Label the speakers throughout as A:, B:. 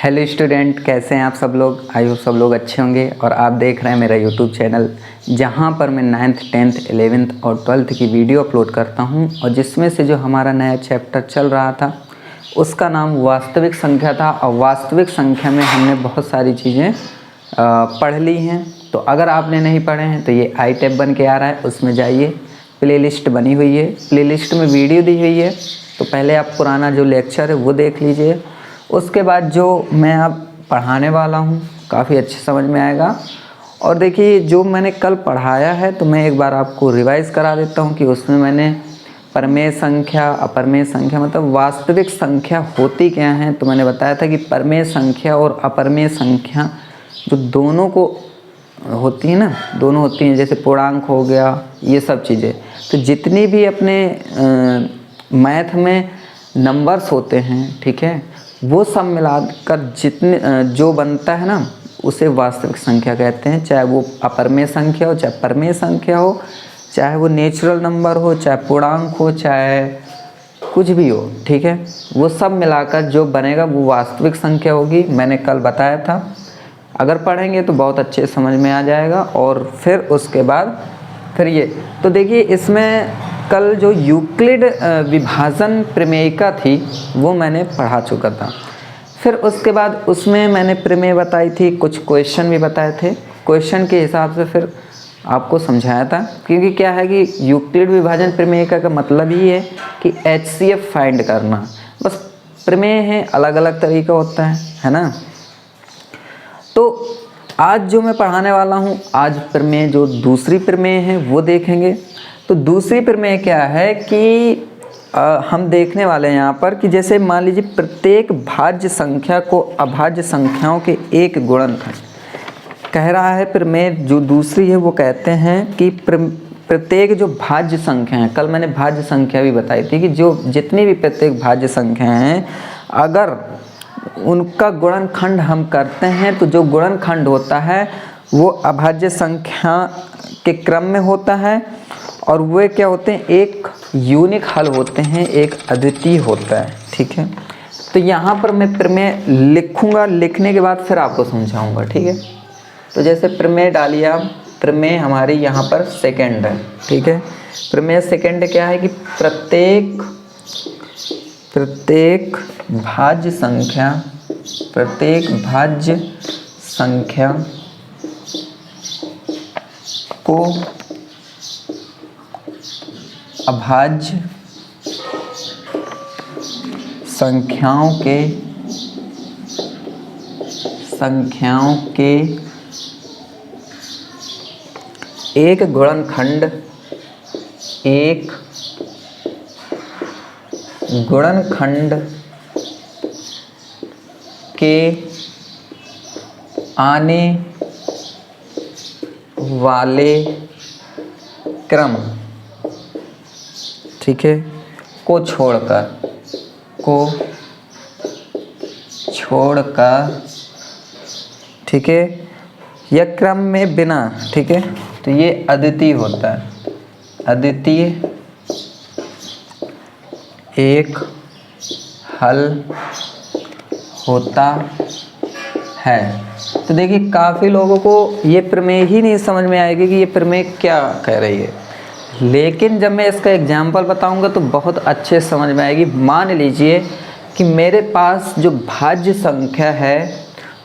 A: Hello student, कैसे हैं आप सब लोग। आई होप सब लोग अच्छे होंगे। और आप देख रहे हैं मेरा यूट्यूब चैनल, जहां पर मैं 9th 10th 11th और 12th की वीडियो अपलोड करता हूं, और जिसमें से जो हमारा नया चैप्टर चल रहा था उसका नाम वास्तविक संख्या था। और वास्तविक संख्या में हमने बहुत सारी चीज़ें पढ़ ली हैं। तो अगर आपने नहीं पढ़े हैं तो ये आई टैब बन के आ रहा है, उसमें जाइए, प्लेलिस्ट बनी हुई है, प्लेलिस्ट में वीडियो दी हुई है। तो पहले आप पुराना जो लेक्चर है वो देख लीजिए, उसके बाद जो मैं अब पढ़ाने वाला हूँ काफ़ी अच्छे समझ में आएगा। और देखिए, जो मैंने कल पढ़ाया है तो मैं एक बार आपको रिवाइज़ करा देता हूँ कि उसमें मैंने परमेय संख्या, अपरमेय संख्या मतलब वास्तविक संख्या होती क्या है। तो मैंने बताया था कि परमेय संख्या और अपरमेय संख्या जो दोनों को होती है ना, दोनों होती हैं, जैसे पूर्णांक हो गया, ये सब चीज़ें। तो जितनी भी अपने मैथ में नंबर्स होते हैं, ठीक है, वो सब मिलाकर जितने जो बनता है ना, उसे वास्तविक संख्या कहते हैं। चाहे वो अपरमेय संख्या हो, चाहे परमेय संख्या हो, चाहे वो नेचुरल नंबर हो, चाहे पूर्णांक हो, चाहे कुछ भी हो, ठीक है, वो सब मिलाकर जो बनेगा वो वास्तविक संख्या होगी। मैंने कल बताया था, अगर पढ़ेंगे तो बहुत अच्छे समझ में आ जाएगा। और फिर उसके बाद फिर ये तो देखिए, इसमें कल जो यूक्लिड विभाजन प्रमेयिका थी वो मैंने पढ़ा चुका था। फिर उसके बाद उसमें मैंने प्रमेय बताई थी, कुछ क्वेश्चन भी बताए थे। क्वेश्चन के हिसाब से फिर आपको समझाया था, क्योंकि क्या है कि यूक्लिड विभाजन प्रमेयिका का मतलब ही है कि HCF फाइंड करना। बस प्रमेय है, अलग अलग तरीका होता है ना। तो आज जो मैं पढ़ाने वाला हूँ, आज प्रमेय जो दूसरी प्रमेय है वो देखेंगे। तो दूसरी प्रमेय क्या है कि हम देखने वाले हैं यहाँ पर कि जैसे मान लीजिए प्रत्येक भाज्य संख्या को अभाज्य संख्याओं के एक गुणनखंड कह रहा है। प्रमेय जो दूसरी है वो कहते हैं कि प्रत्येक जो भाज्य संख्या है, कल मैंने भाज्य संख्या भी बताई थी कि जो जितनी भी प्रत्येक भाज्य संख्या हैं, अगर उनका गुणनखंड हम करते हैं तो जो गुणनखंड होता है वो अभाज्य संख्या के क्रम में होता है। और वे क्या होते हैं, एक यूनिक हल होते हैं, एक अद्वितीय होता है, ठीक है। तो यहाँ पर मैं प्रमेय लिखूँगा, लिखने के बाद फिर आपको समझाऊँगा, ठीक है। तो जैसे प्रमेय डालिए आप, प्रमेय हमारी यहाँ पर सेकंड है, ठीक है। प्रमेय सेकंड क्या है कि प्रत्येक भाज्य संख्या को अभाज्य संख्याओं के एक गुणनखंड के आने वाले क्रम, ठीक है, को छोड़कर, ठीक है, या क्रम में बिना, ठीक है। तो ये अद्वितीय होता है, अद्वितीय एक हल होता है। तो देखिए, काफ़ी लोगों को ये प्रमेय ही नहीं समझ में आएगी कि ये प्रमेय क्या कह रही है, लेकिन जब मैं इसका एग्जाम्पल बताऊंगा तो बहुत अच्छे समझ में आएगी। मान लीजिए कि मेरे पास जो भाज्य संख्या है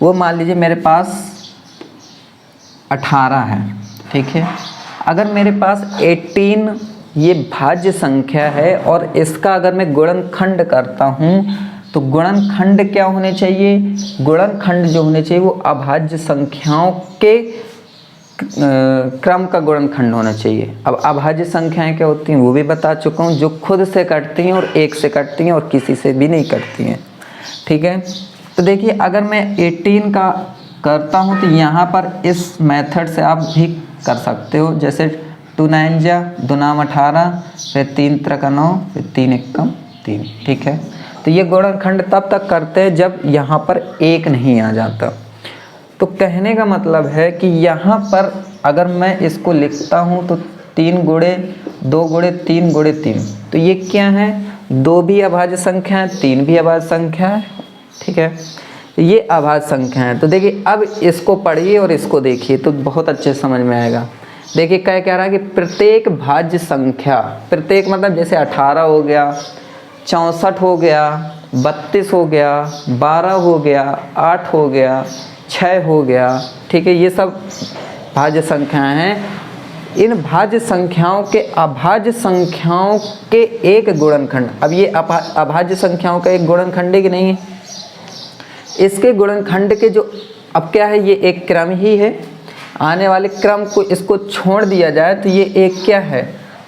A: वो मान लीजिए मेरे पास 18 है, ठीक है। अगर मेरे पास 18 ये भाज्य संख्या है और इसका अगर मैं गुणनखंड करता हूँ तो गुणनखंड क्या होने चाहिए, गुणनखंड जो होने चाहिए वो अभाज्य संख्याओं के क्रम का गुणनखंड होना चाहिए। अब अभाज्य संख्याएं क्या होती हैं वो भी बता चुका हूँ, जो खुद से कटती हैं और एक से कटती हैं और किसी से भी नहीं कटती हैं, ठीक है। तो देखिए, अगर मैं 18 का करता हूँ तो यहाँ पर इस मेथड से आप भी कर सकते हो, जैसे 2 9 जा 2 नाम 18, फिर 3 3 9, फिर 3 1 3, ठीक है। तो ये गुणनखंड तब तक करते हैं जब यहाँ पर एक नहीं आ जाता। तो कहने का मतलब है कि यहाँ पर अगर मैं इसको लिखता हूँ तो 3 गुणे 2 गुणे 3 गुणे 3, तो ये क्या है, 2 भी अभाज्य संख्या है, 3 भी अभाज्य संख्या है, ठीक है। ये अभाज्य संख्या है। तो देखिए अब इसको पढ़िए और इसको देखिए तो बहुत अच्छे से समझ में आएगा। देखिए क्या कह रहा है कि प्रत्येक भाज्य संख्या, प्रत्येक मतलब जैसे 18 हो गया, 64 हो गया, 32 हो गया, 12 हो गया, 8 हो गया, 6 हो गया, ठीक है, ये सब भाज्य संख्याएं हैं। इन भाज्य संख्याओं के अभाज्य संख्याओं के एक गुणनखंड, अब ये अभाज्य संख्याओं का एक गुणनखंड है कि नहीं है, इसके गुणनखंड के जो, अब क्या है, ये एक क्रम ही है, आने वाले क्रम को इसको छोड़ दिया जाए तो ये एक क्या है,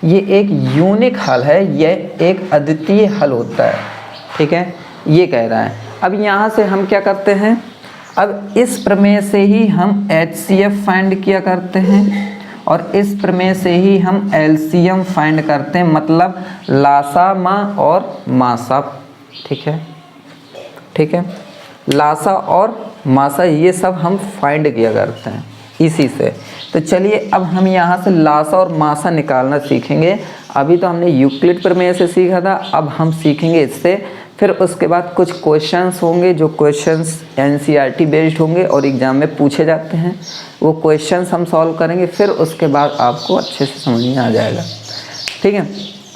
A: ये एक यूनिक हल है, ये एक अद्वितीय हल होता है, ठीक है, ये कह रहा है। अब यहाँ से हम क्या करते हैं, अब इस प्रमेय से ही हम HCF फाइंड किया करते हैं और इस प्रमेय से ही हम LCM फाइंड करते हैं, मतलब लासा मा और मासा, ठीक है, ठीक है, लासा और मासा ये सब हम फाइंड किया करते हैं इसी से। तो चलिए अब हम यहाँ से लासा और मासा निकालना सीखेंगे। अभी तो हमने यूक्लिड प्रमेय से सीखा था, अब हम सीखेंगे इससे। फिर उसके बाद कुछ क्वेश्चंस होंगे जो क्वेश्चंस NCERT बेस्ड होंगे और एग्ज़ाम में पूछे जाते हैं, वो क्वेश्चंस हम सॉल्व करेंगे। फिर उसके बाद आपको अच्छे से समझ में आ जाएगा, ठीक है।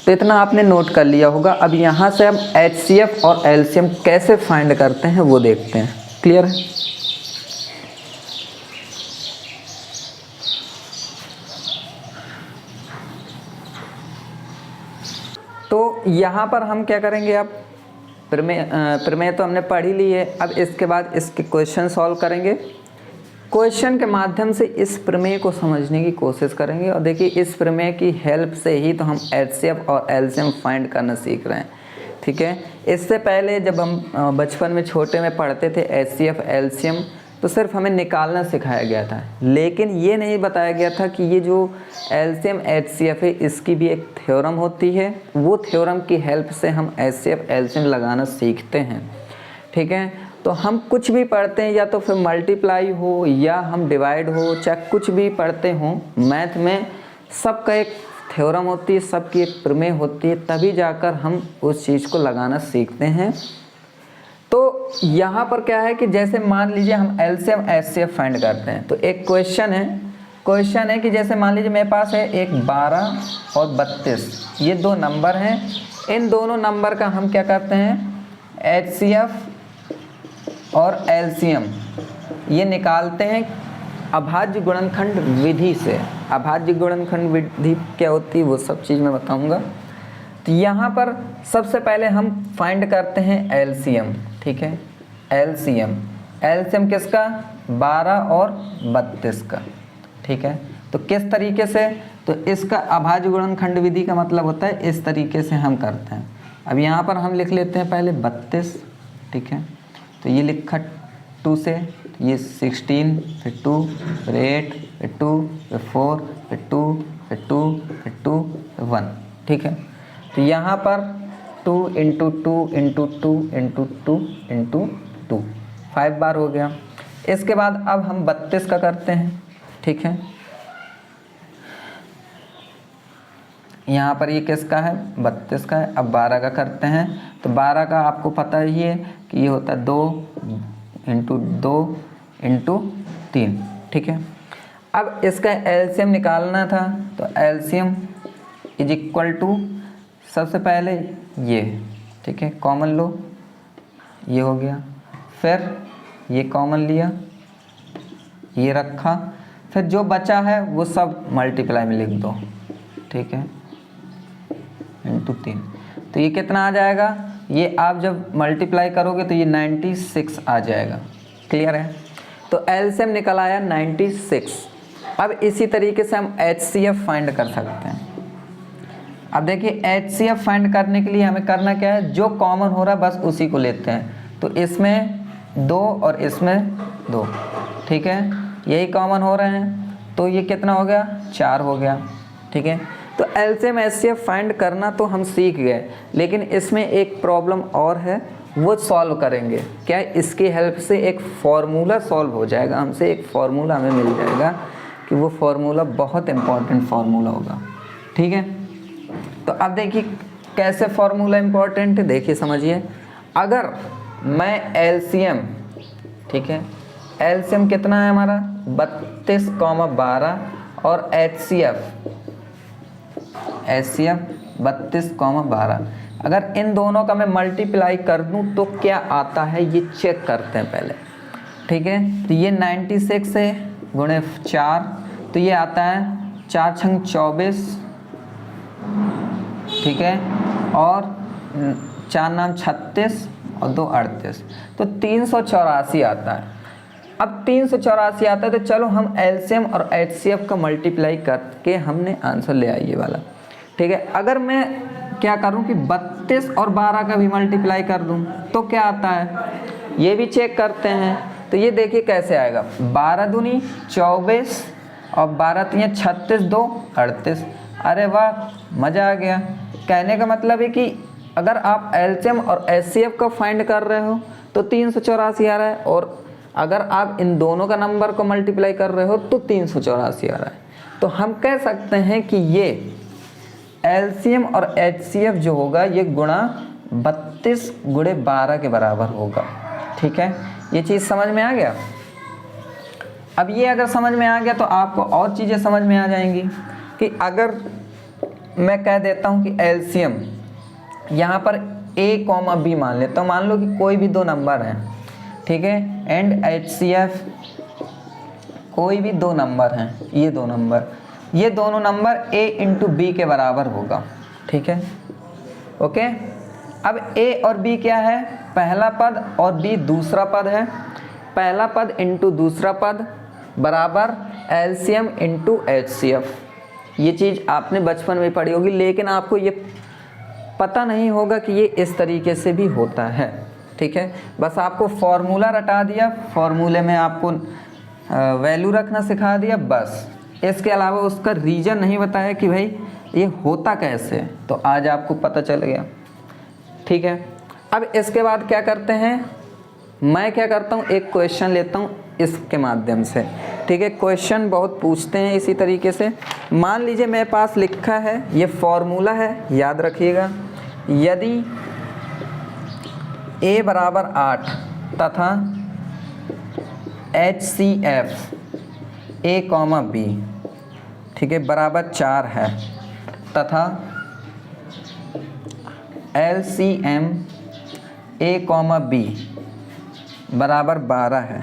A: तो इतना आपने नोट कर लिया होगा। अब यहाँ से हम HCF और LCM कैसे फाइंड करते हैं वो देखते हैं। क्लियर है? तो यहाँ पर हम क्या करेंगे, अब प्रमेय तो हमने पढ़ ही ली है। अब इसके बाद इसके क्वेश्चन सॉल्व करेंगे, क्वेश्चन के माध्यम से इस प्रमेय को समझने की कोशिश करेंगे। और देखिए इस प्रमेय की हेल्प से ही तो हम HCF और LCM फाइंड करना सीख रहे हैं, ठीक है। इससे पहले जब हम बचपन में छोटे में पढ़ते थे HCF LCM, तो सिर्फ हमें निकालना सिखाया गया था, लेकिन ये नहीं बताया गया था कि ये जो LCM HCF है इसकी भी एक थ्योरम होती है, वो थ्योरम की हेल्प से हम HCF LCM लगाना सीखते हैं, ठीक है। तो हम कुछ भी पढ़ते हैं, या तो फिर मल्टीप्लाई हो या हम डिवाइड हो, चाहे कुछ भी पढ़ते हों, मैथ में सबका एक थ्योरम होती है, सबकी एक प्रमेय होती है, तभी जाकर हम उस चीज़ को लगाना सीखते हैं। तो यहाँ पर क्या है कि जैसे मान लीजिए हम LCM HCF फाइंड करते हैं, तो एक क्वेश्चन है कि जैसे मान लीजिए मेरे पास है एक 12 और 32, ये दो नंबर हैं। इन दोनों नंबर का हम क्या करते हैं, HCF और LCM ये निकालते हैं अभाज्य गुणनखंड विधि से। अभाज्य गुणनखंड विधि क्या होती है वो सब चीज़ मैं बताऊंगा। तो यहाँ पर सबसे पहले हम फाइंड करते हैं LCM, ठीक है, LCM किसका, 12 और 32 का, ठीक है। तो किस तरीके से, तो इसका अभाज्य गुणनखंड विधि का मतलब होता है इस तरीके से हम करते हैं। अब यहाँ पर हम लिख लेते हैं पहले 32, ठीक है, तो ये लिखा 2 से, ये 16, फिर 2, फिर 8, फिर 2, फिर 4, फिर 2, फिर 2, फिर 2, फिर 1, ठीक है। तो यहाँ पर 2 × 2 × 2 × 2 × 2 5 बार हो गया। इसके बाद अब हम 32 का करते हैं, ठीक है। यहाँ पर ये किसका है, 32 का है। अब 12 का करते हैं, तो 12 का आपको पता ही है कि ये होता है 2 × 2 × 3, ठीक है। अब इसका LCM निकालना था, तो LCM = सबसे पहले ये, ठीक है, कॉमन लो, ये हो गया, फिर ये कॉमन लिया, ये रखा, फिर जो बचा है वो सब मल्टीप्लाई में लिख दो, ठीक है, × 3। तो ये कितना आ जाएगा, ये आप जब मल्टीप्लाई करोगे तो ये 96 आ जाएगा। क्लियर है? तो LCM निकल आया 96। अब इसी तरीके से हम HCF फाइंड कर सकते हैं। अब देखिए HCF फाइंड करने के लिए हमें करना क्या है, जो कॉमन हो रहा है बस उसी को लेते हैं। तो इसमें 2 और इसमें 2, ठीक है, यही कॉमन हो रहे हैं, तो ये कितना हो गया, 4 हो गया, ठीक है। तो LCM HCF फाइंड करना तो हम सीख गए, लेकिन इसमें एक प्रॉब्लम और है, वो सॉल्व करेंगे। क्या, इसकी हेल्प से एक फार्मूला सॉल्व हो जाएगा, हमसे एक फार्मूला हमें मिल जाएगा कि वो फार्मूला बहुत इंपॉर्टेंट फार्मूला होगा, ठीक है। तो अब देखिए कैसे फार्मूला इंपॉर्टेंट है, देखिए समझिए। अगर मैं LCM ठीक है। एलसीएम कितना है हमारा 32,12 और HCF 32,12। अगर इन दोनों का मैं मल्टीप्लाई कर दूं तो क्या आता है ये चेक करते हैं पहले, ठीक है। तो ये 96 है गुणे 4, तो ये आता है 4 छंग 24, ठीक है, और 4 नाम 36 और 2 38, तो 384 आता है। अब 384 आता है तो चलो हम एलसीएम और HCF का मल्टीप्लाई करके हमने आंसर ले आइए वाला, ठीक है। अगर मैं क्या करूं कि 32 और 12 का भी मल्टीप्लाई कर दूं तो क्या आता है, ये भी चेक करते हैं। तो ये देखिए कैसे आएगा, 12 दूनी 24 और 12 तीन 36, 2 38। अरे वाह, मज़ा आ गया। कहने का मतलब है कि अगर आप एलसीएम और HCF का फाइंड कर रहे हो तो 384 आ रहा है, और अगर आप इन दोनों का नंबर को मल्टीप्लाई कर रहे हो तो 384 आ रहा है। तो हम कह सकते हैं कि ये एलसीएम और HCF जो होगा ये गुणा 32 गुणे 12 के बराबर होगा, ठीक है। ये चीज़ समझ में आ गया। अब ये अगर समझ में आ गया तो आपको और चीज़ें समझ में आ जाएंगी कि अगर मैं कह देता हूँ कि एलसीएम यहाँ पर A, B मान लेता हूँ, मान लो कि कोई भी दो नंबर हैं, ठीक है, एंड HCF कोई भी दो नंबर हैं, ये दोनों नंबर A इंटू B के बराबर होगा, ठीक है, ओके। अब A और B क्या है, पहला पद और B दूसरा पद है। पहला पद इंटू दूसरा पद बराबर एलसीएम इंटू HCF। ये चीज़ आपने बचपन में पढ़ी होगी, लेकिन आपको ये पता नहीं होगा कि ये इस तरीके से भी होता है, ठीक है। बस आपको फॉर्मूला रटा दिया, फॉर्मूले में आपको वैल्यू रखना सिखा दिया, बस। इसके अलावा उसका रीज़न नहीं बताया कि भाई ये होता कैसे, तो आज आपको पता चल गया, ठीक है। अब इसके बाद क्या करते हैं, मैं क्या करता हूँ, एक क्वेश्चन लेता हूँ इसके माध्यम से, ठीक है। क्वेश्चन बहुत पूछते हैं इसी तरीके से। मान लीजिए मेरे पास लिखा है, ये फॉर्मूला है, याद रखिएगा। यदि A बराबर 8 तथा HCF A, B, ठीक है, बराबर 4 है तथा LCM A, B बराबर 12 है,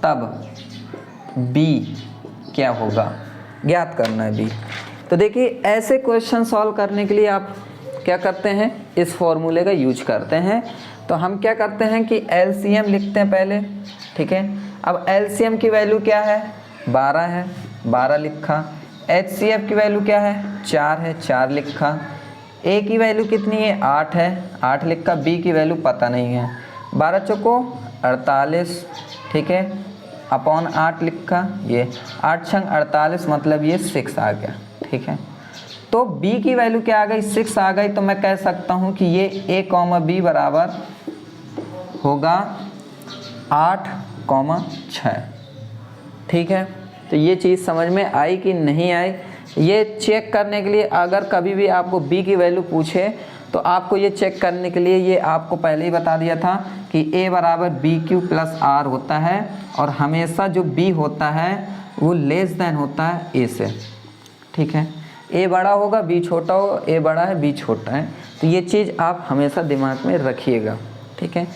A: तब B क्या होगा, ज्ञात करना है B। तो देखिए ऐसे क्वेश्चन सॉल्व करने के लिए आप क्या करते हैं, इस फॉर्मूले का यूज करते हैं। तो हम क्या करते हैं कि LCM लिखते हैं पहले, ठीक है। अब LCM की वैल्यू क्या है, 12 है, 12 लिखा। HCF की वैल्यू क्या है, 4 है, 4 लिखा। A की वैल्यू कितनी है, 8 है, 8 लिखा। B की वैल्यू पता नहीं है, 12 चौको 48, ठीक है, अपॉन 8 लिखा। ये 8 छंग 48 मतलब ये 6 आ गया, ठीक है। तो B की वैल्यू क्या आ गई, 6 आ गई। तो मैं कह सकता हूँ कि ये A, B बराबर होगा 8, 6, ठीक है। तो ये चीज़ समझ में आई कि नहीं आई, ये चेक करने के लिए अगर कभी भी आपको B की वैल्यू पूछे तो आपको ये चेक करने के लिए, ये आपको पहले ही बता दिया था कि A बराबर BQ प्लस R होता है, और हमेशा जो B होता है वो लेस देन होता है A से, ठीक है। A बड़ा होगा, B छोटा होगा, A बड़ा है, B छोटा है। तो ये चीज़ आप हमेशा दिमाग में रखिएगा, ठीक है।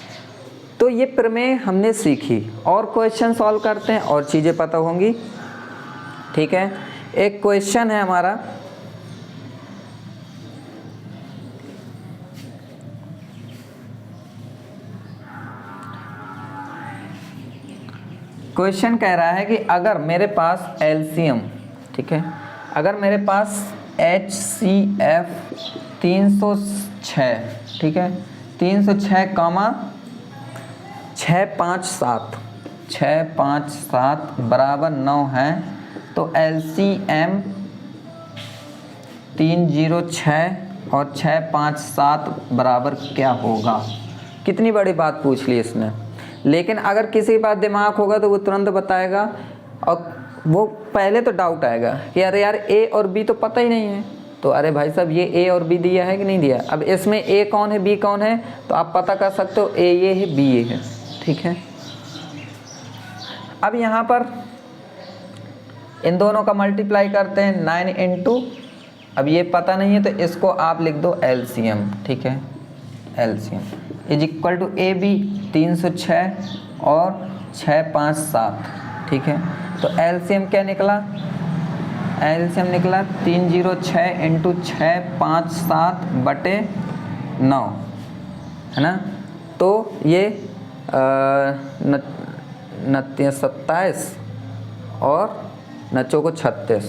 A: तो ये प्रमेय हमने सीखी, और क्वेश्चन सॉल्व करते हैं और चीज़ें पता होंगी, ठीक है। एक क्वेश्चन है हमारा, क्वेश्चन कह रहा है कि अगर मेरे पास एलसीएम, ठीक है, अगर मेरे पास HCF 306, ठीक है, 306 कामा 657, 657 बराबर 9 है, तो LCM 306 और 657 बराबर क्या होगा। कितनी बड़ी बात पूछ ली इसने, लेकिन अगर किसी के पास दिमाग होगा तो वो तुरंत बताएगा, और वो पहले तो डाउट आएगा कि अरे यार A और B तो पता ही नहीं है। तो अरे भाई साहब ये A और B दिया है कि नहीं दिया, अब इसमें A कौन है B कौन है, तो आप पता कर सकते हो A ये है B ये है, ठीक है। अब यहाँ पर इन दोनों का मल्टीप्लाई करते हैं 9 इंटू, अब ये पता नहीं है तो इसको आप लिख दो एलसीएम, ठीक है, LCM is equal to A B 306 और 6 5 7, ठीक है। तो एलसीएम क्या निकला, एलसीएम निकला 306 इंटू 6 5 7 बटे 9, है ना। तो ये 27 और नचो को 36,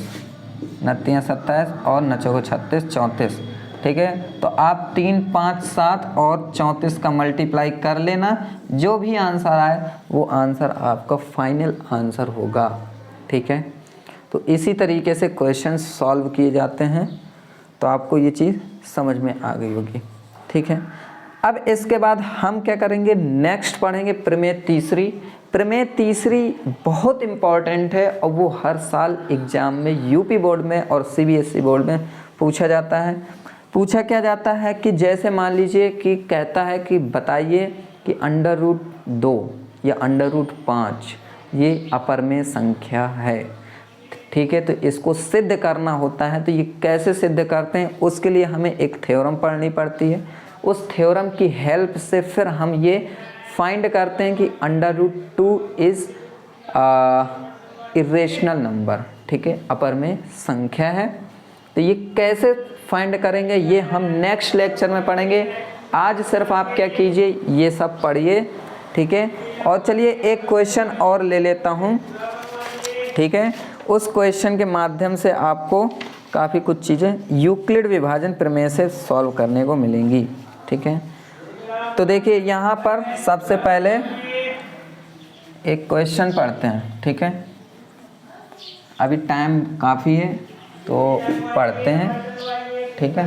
A: 27 और नचो को 36 34, ठीक है। तो आप 3 5 7 और 34 का मल्टीप्लाई कर लेना, जो भी आंसर आए वो आंसर आपका फाइनल आंसर होगा, ठीक है। तो इसी तरीके से क्वेश्चन सॉल्व किए जाते हैं, तो आपको ये चीज़ समझ में आ गई होगी, ठीक है। अब इसके बाद हम क्या करेंगे, नेक्स्ट पढ़ेंगे प्रमेय तीसरी। प्रमेय तीसरी बहुत इम्पॉर्टेंट है और वो हर साल एग्ज़ाम में यूपी बोर्ड में और सीबीएसई बोर्ड में पूछा जाता है। पूछा क्या जाता है कि जैसे मान लीजिए कि कहता है कि बताइए कि √2 या √5 ये अपरमेय संख्या है, ठीक है। तो इसको सिद्ध करना होता है, तो ये कैसे सिद्ध करते हैं, उसके लिए हमें एक थ्योरम पढ़नी पड़ती है। उस थ्योरम की हेल्प से फिर हम ये फाइंड करते हैं कि √2 इज़ इरेशनल नंबर, ठीक है, अपरमेय संख्या है। तो ये कैसे फाइंड करेंगे ये हम नेक्स्ट लेक्चर में पढ़ेंगे। आज सिर्फ आप क्या कीजिए, ये सब पढ़िए, ठीक है। और चलिए एक क्वेश्चन और ले लेता हूँ, ठीक है। उस क्वेश्चन के माध्यम से आपको काफ़ी कुछ चीज़ें यूक्लिड विभाजन प्रमेय से सॉल्व करने को मिलेंगी, ठीक है। तो देखिए यहाँ पर सबसे पहले एक क्वेश्चन पढ़ते हैं, ठीक है। अभी टाइम काफ़ी है तो पढ़ते हैं, ठीक है।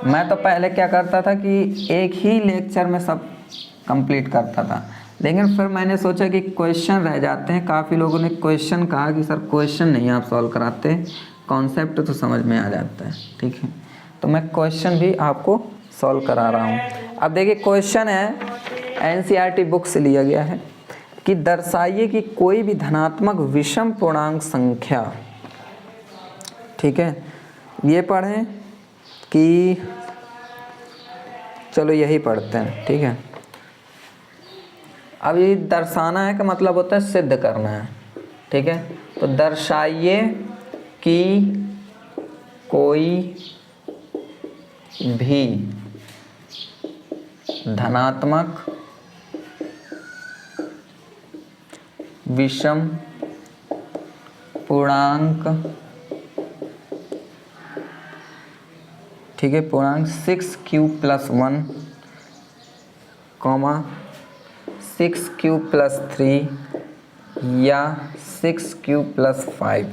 A: मैं तो पहले क्या करता था कि एक ही लेक्चर में सब कंप्लीट करता था, लेकिन फिर मैंने सोचा कि क्वेश्चन रह जाते हैं। काफ़ी लोगों ने क्वेश्चन कहा कि सर क्वेश्चन नहीं आप सॉल्व कराते, कॉन्सेप्ट तो समझ में आ जाता है, ठीक है। तो मैं क्वेश्चन भी आपको सॉल्व करा रहा हूँ। अब देखिए क्वेश्चन है, एनसीईआरटी बुक से लिया गया है कि दर्शाइए कि कोई भी धनात्मक विषम पूर्णांक संख्या, ठीक है। ये पढ़ें कि चलो यही पढ़ते हैं, ठीक है। अब ये दर्शाना है का मतलब होता है सिद्ध करना है, ठीक है। तो दर्शाइए कि कोई भी धनात्मक विषम पूर्णांक, ठीक है, पूर्णांक 6q+1, 6q+3 या 6q+5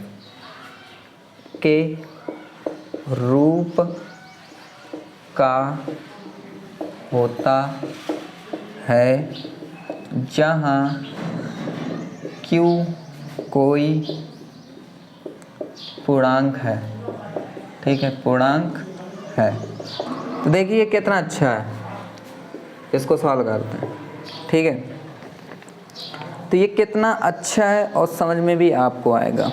A: के रूप का होता है, जहाँ q कोई पूर्णांक है, ठीक है, पूर्णांक है। तो देखिए ये कितना अच्छा है, इसको सॉल्व करते हैं, ठीक है। तो ये कितना अच्छा है और समझ में भी आपको आएगा,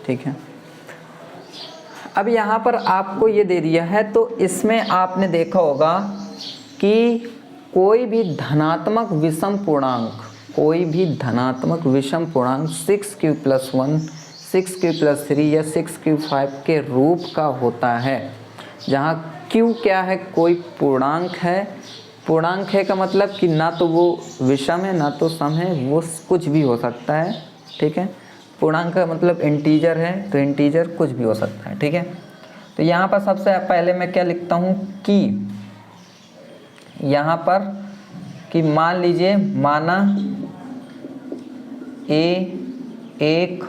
A: ठीक है। अब यहाँ पर आपको ये दे दिया है, तो इसमें आपने देखा होगा कि कोई भी धनात्मक विषम पूर्णांक, कोई भी धनात्मक विषम पूर्णांक 6q+1, 6q+3 या 6q5 के रूप का होता है, जहाँ q क्या है, कोई पूर्णांक है। पूर्णांक है का मतलब कि ना तो वो विषम है ना तो सम है, वो कुछ भी हो सकता है, ठीक है। पूर्णांक का मतलब इंटीजर है, तो इंटीजर कुछ भी हो सकता है, ठीक है। तो यहाँ पर सबसे पहले मैं क्या लिखता हूँ कि यहाँ पर कि मान लीजिए, माना ए एक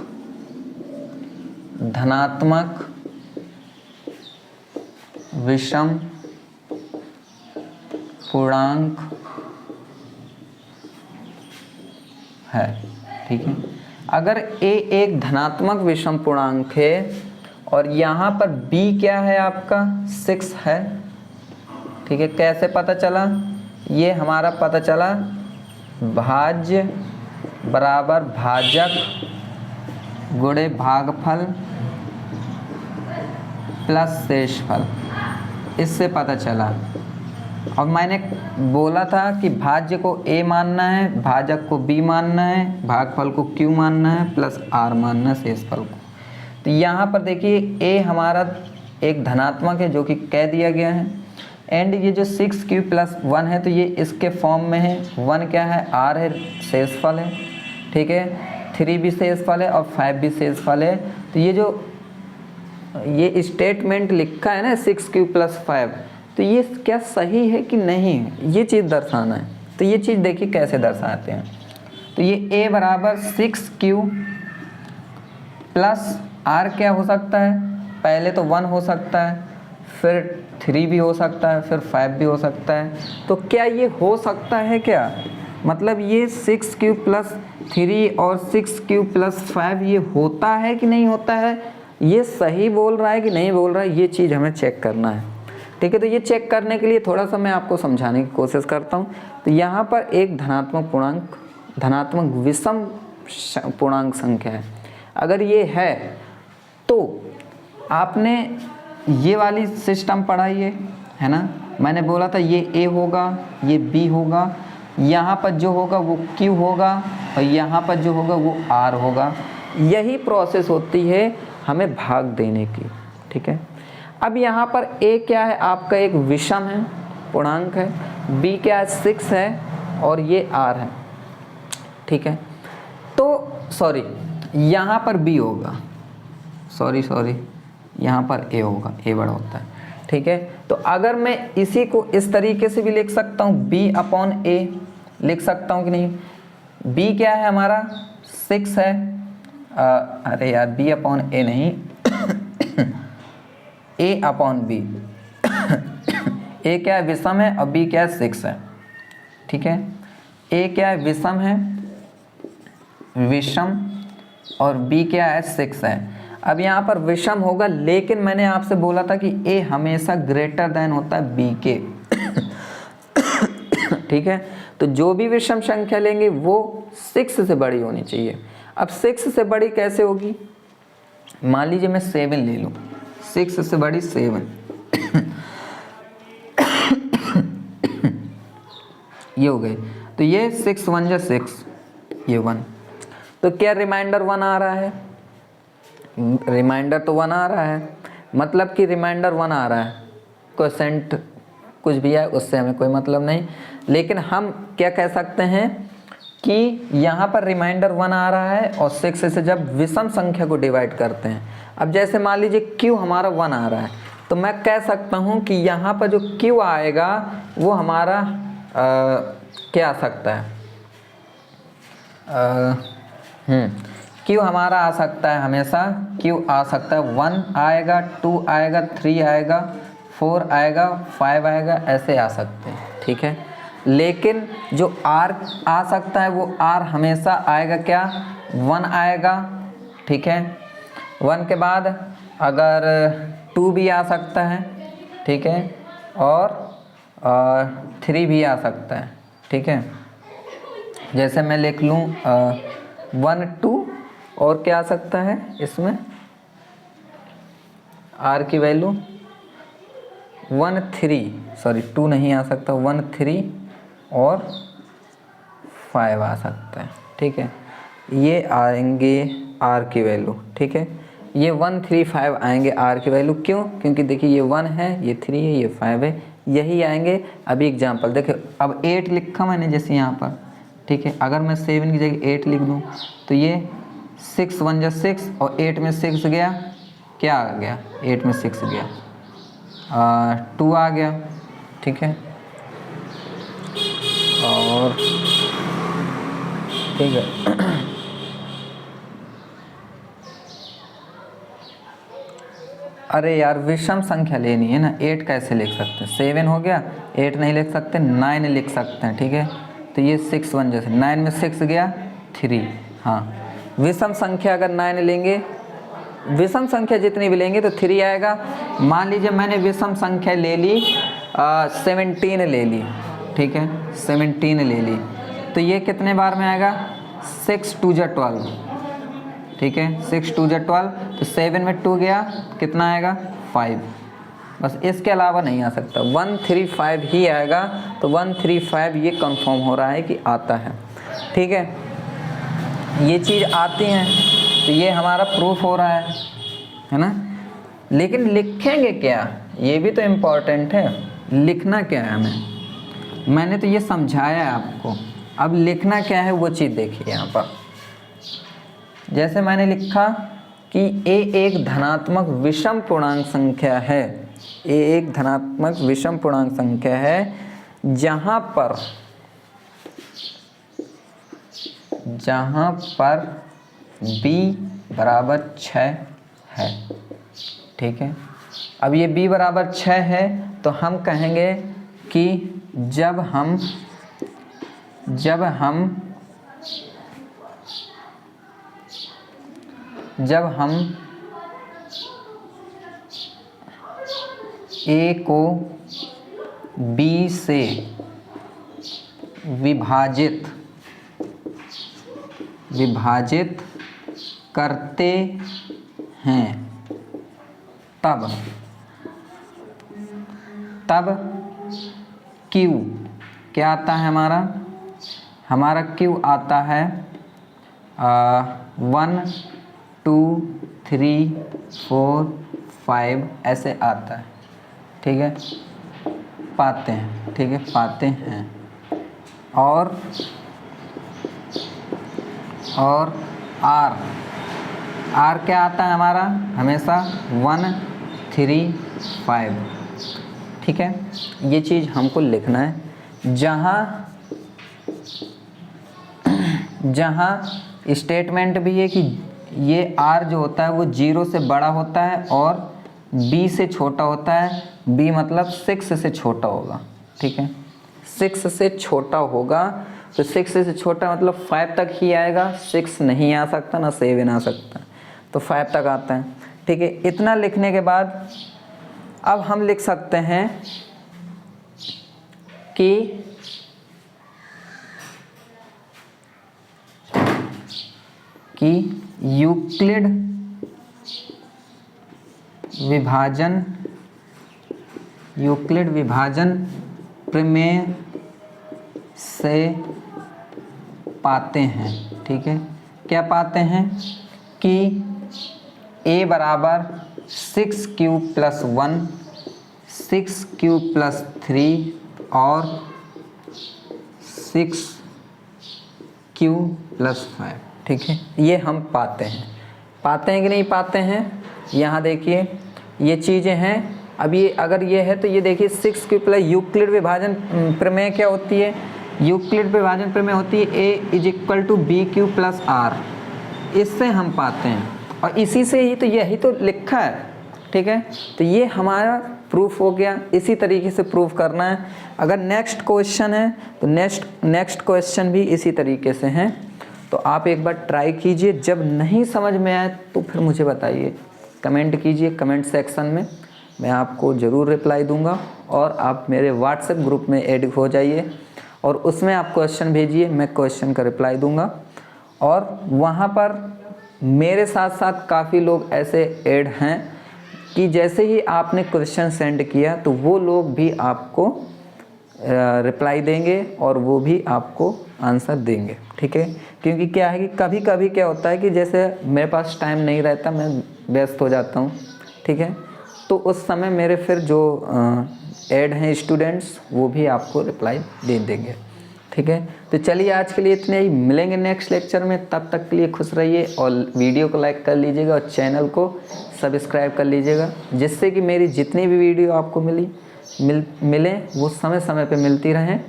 A: धनात्मक विषम पूर्णांक है, ठीक है। अगर ए एक धनात्मक विषम पूर्णांक है और यहाँ पर b क्या है आपका 6 है, ठीक है। कैसे पता चला, ये हमारा पता चला भाज्य बराबर भाजक गुणे भागफल प्लस शेषफल, इससे पता चला। अब मैंने बोला था कि भाज्य को a मानना है, भाजक को b मानना है, भागफल को q मानना है, प्लस r मानना है शेषफल को। तो यहाँ पर देखिए a हमारा एक धनात्मक है जो कि कह दिया गया है, एंड ये जो 6q + 1 है तो ये इसके फॉर्म में है। 1 क्या है, r है, शेषफल है, ठीक है, 3 भी शेषफल है और 5 भी शेषफल है। तो ये जो ये स्टेटमेंट लिखा है ना 6q + 5, तो ये क्या सही है कि नहीं, ये चीज़ दर्शाना है। तो ये चीज़ देखिए कैसे दर्शाते हैं। तो ये a बराबर 6q + r क्या हो सकता है, पहले तो 1 हो सकता है, फिर 3 भी हो सकता है, फिर 5 भी हो सकता है। तो क्या ये हो सकता है क्या, मतलब ये 6q + 3 और 6q + 5 ये होता है कि नहीं होता है, ये सही बोल रहा है कि नहीं बोल रहा है, ये चीज़ हमें चेक करना है। ठीक है, तो ये चेक करने के लिए थोड़ा सा मैं आपको समझाने की कोशिश करता हूँ। तो यहाँ पर एक धनात्मक पूर्णांक, धनात्मक विषम पूर्णांक संख्या है, अगर ये है तो आपने ये वाली सिस्टम पढ़ाई है ना। मैंने बोला था ये a होगा, ये b होगा, यहाँ पर जो होगा वो q होगा और यहाँ पर जो होगा वो r होगा। यही प्रोसेस होती है हमें भाग देने की। ठीक है, अब यहाँ पर a क्या है, आपका एक विषम है, पूर्णांक है, b क्या है, 6 है और ये r है। ठीक है, तो सॉरी यहाँ पर b होगा, सॉरी यहाँ पर a होगा, a बड़ा होता है। ठीक है, तो अगर मैं इसी को इस तरीके से भी लिख सकता हूँ, b/a लिख सकता हूँ कि नहीं। b क्या है हमारा, 6 है, अरे यार b/a नहीं a/b a क्या है, विषम है और b क्या है, 6 है। ठीक है, a क्या है, विषम है, विषम, और b क्या है, 6 है। अब यहाँ पर विषम होगा, लेकिन मैंने आपसे बोला था कि a हमेशा ग्रेटर देन होता है b के। ठीक है, तो जो भी विषम संख्या लेंगे वो 6 से बड़ी होनी चाहिए। अब 6 से बड़ी कैसे होगी, मान लीजिए मैं 7 ले लूँ, 6 से बड़ी 7 ये हो गई। तो ये 6 1 जा 6, ये 1, तो क्या रिमाइंडर 1 आ रहा है, रिमाइंडर तो 1 आ रहा है, मतलब कि रिमाइंडर 1 आ रहा है, क्वोशेंट कुछ भी है उससे हमें कोई मतलब नहीं। लेकिन हम क्या कह सकते हैं कि यहाँ पर रिमाइंडर 1 आ रहा है और 6 से जब विषम संख्या को डिवाइड करते हैं, अब जैसे मान लीजिए q हमारा 1 आ रहा है, तो मैं कह सकता हूँ कि यहाँ पर जो q आएगा वो हमारा क्या आ सकता है, q हमारा आ सकता है, हमेशा q आ सकता है, 1 आएगा, 2 आएगा, 3 आएगा, 4 आएगा, 5 आएगा, ऐसे आ सकते हैं। ठीक है, लेकिन जो r आ सकता है वो r हमेशा आएगा क्या, 1 आएगा। ठीक है, 1 के बाद अगर 2 भी आ सकता है, ठीक है, और 3 भी आ सकता है। ठीक है, जैसे मैं लिख लूँ 1 2, और क्या आ सकता है इसमें, r की वैल्यू 1 3, सॉरी 2 नहीं आ सकता, 1 3 और 5 आ सकता है। ठीक है, ये आएंगे r की वैल्यू। ठीक है, ये 1 3 5 आएंगे r की वैल्यू, क्यों, क्योंकि देखिए ये 1 है, ये 3 है, ये 5 है, यही आएंगे। अभी एग्जांपल देखिए, अब 8 लिखा मैंने जैसे यहाँ पर। ठीक है, अगर मैं 7 की जगह 8 लिख दूँ तो ये 6 1 जा 6 और 8 में 6 गया, क्या आ गया, 8 में 6 गया, 2 आ गया। ठीक है, और ठीक है अरे यार विषम संख्या लेनी है ना, 8 कैसे लिख सकते हैं, 7 हो गया, 8 नहीं लिख सकते, 9 लिख सकते हैं। ठीक है, तो ये 6 1 जैसे 9 में 6 गया 3। हाँ, विषम संख्या अगर 9 लेंगे, विषम संख्या जितनी भी लेंगे तो 3 आएगा। मान लीजिए मैंने विषम संख्या ले ली 17 ले ली। ठीक है, 17 ले ली, तो ये कितने बार में आएगा, 6 2 जा 12, ठीक है, 6 2 जा 12, तो 7 में 2 गया, कितना आएगा 5, बस इसके अलावा नहीं आ सकता, 135 ही आएगा। तो 135 ये कंफर्म हो रहा है कि आता है, ठीक है, ये चीज़ आती है, तो ये हमारा प्रूफ हो रहा है ना। लेकिन लिखेंगे क्या, ये भी तो इम्पोर्टेंट है, लिखना क्या है हमें, मैंने तो ये समझाया है आपको, अब लिखना क्या है वो चीज़ देखिए यहाँ पर। जैसे मैंने लिखा कि a एक धनात्मक विषम पूर्णांक संख्या है, a एक धनात्मक विषम पूर्णांक संख्या है जहाँ पर b बराबर 6 है, ठीक है। अब ये b बराबर 6 है तो हम कहेंगे कि जब हम a को b से विभाजित करते हैं तब Q क्या आता है, हमारा Q आता है 1 2 3 4 5 ऐसे आता है, ठीक है, पाते हैं, ठीक है, पाते हैं। और R क्या आता है हमारा, हमेशा 1 3 5, ठीक है। ये चीज़ हमको लिखना है। जहाँ स्टेटमेंट भी है कि ये R जो होता है वो 0 से बड़ा होता है और B से छोटा होता है, B मतलब 6 से छोटा होगा, ठीक है, 6 से छोटा होगा, तो 6 से छोटा मतलब 5 तक ही आएगा, 6 नहीं आ सकता ना 7 आ सकता, तो 5 तक आता है, ठीक है। इतना लिखने के बाद अब हम लिख सकते हैं कि यूक्लिड विभाजन प्रमेय से पाते हैं, ठीक है, क्या पाते हैं कि a बराबर 6q + 1 6q + 3 और 6q + 5, ठीक है। ये हम पाते हैं कि नहीं पाते हैं, यहाँ देखिए ये चीज़ें हैं। अब ये अगर ये है तो ये देखिए 6q + यूक्लिड विभाजन प्रमेय क्या होती है, यूक्लिड विभाजन प्रमेय होती है a = bq + r, इससे हम पाते हैं और इसी से ही तो यही तो लिखा है, ठीक है। तो ये हमारा प्रूफ हो गया, इसी तरीके से प्रूफ करना है। अगर नेक्स्ट क्वेश्चन है तो नेक्स्ट क्वेश्चन भी इसी तरीके से हैं, तो आप एक बार ट्राई कीजिए। जब नहीं समझ में आए तो फिर मुझे बताइए, कमेंट कीजिए कमेंट सेक्शन में, मैं आपको ज़रूर रिप्लाई दूंगा। और आप मेरे व्हाट्सएप ग्रुप में ऐड हो जाइए और उसमें आप क्वेश्चन भेजिए, मैं क्वेश्चन का रिप्लाई दूंगा। और वहाँ पर मेरे साथ साथ काफ़ी लोग ऐसे ऐड हैं कि जैसे ही आपने क्वेश्चन सेंड किया तो वो लोग भी आपको रिप्लाई देंगे और वो भी आपको आंसर देंगे, ठीक है। क्योंकि क्या है कि कभी कभी क्या होता है कि जैसे मेरे पास टाइम नहीं रहता, मैं व्यस्त हो जाता हूँ, ठीक है, तो उस समय मेरे फिर जो ऐड हैं स्टूडेंट्स वो भी आपको रिप्लाई दे देंगे, ठीक है। तो चलिए आज के लिए इतने ही, मिलेंगे नेक्स्ट लेक्चर में, तब तक के लिए खुश रहिए और वीडियो को लाइक कर लीजिएगा और चैनल को सब्सक्राइब कर लीजिएगा, जिससे कि मेरी जितनी भी वीडियो आपको मिले वो समय समय पे मिलती रहें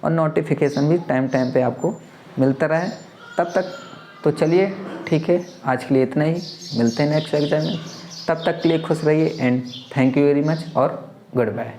A: और नोटिफिकेशन भी टाइम पे आपको मिलता रहे। तब तक तो चलिए ठीक है, आज के लिए इतना ही, मिलते हैं नेक्स्ट लेक्चर में, तब तक के लिए खुश रहिए and thank you very much और गुड बाय।